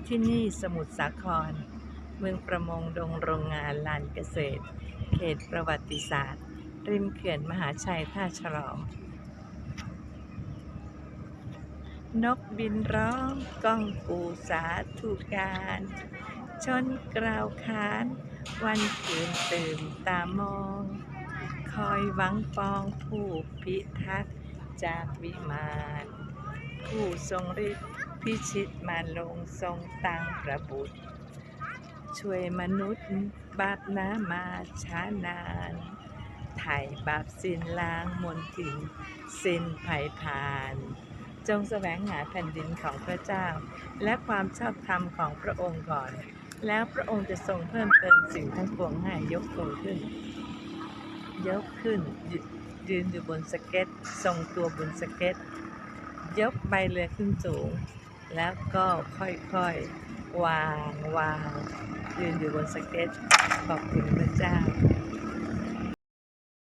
ที่นี่สมุทรสาครเมืองประมงดงโรงงานลานเกษตรเขตประวัติศาสตร์ริมเขื่อนมหาชัยท่าฉลอมนกบินร้องก้องกูสาธุการชนกล่าวขานวันคืนตื่นตามองคอยหวังปองผู้พิทักษ์จากวิมานผู้ทรงฤทธิ์พิชิตมาลงทรงตั้งประบุตรช่วยมนุษย์บาปหนามาช้านานไถ่บาปสิ้นล้างมนทินสิ้นภัยผ่านจงแสวงหาแผ่นดินของพระเจ้าและความชอบธรรมของพระองค์ก่อนแล้วพระองค์จะทรงเพิ่มเติมสิ่งทั้งปวงให้ยกตัวขึ้นยืนอยู่บนสเก็ตทรงตัวบนสเก็ตยกใบเรือขึ้นสูงแล้วก็ค่อยๆวางยืนอยู่บนสเก็ตขอบคุณพระเจ้า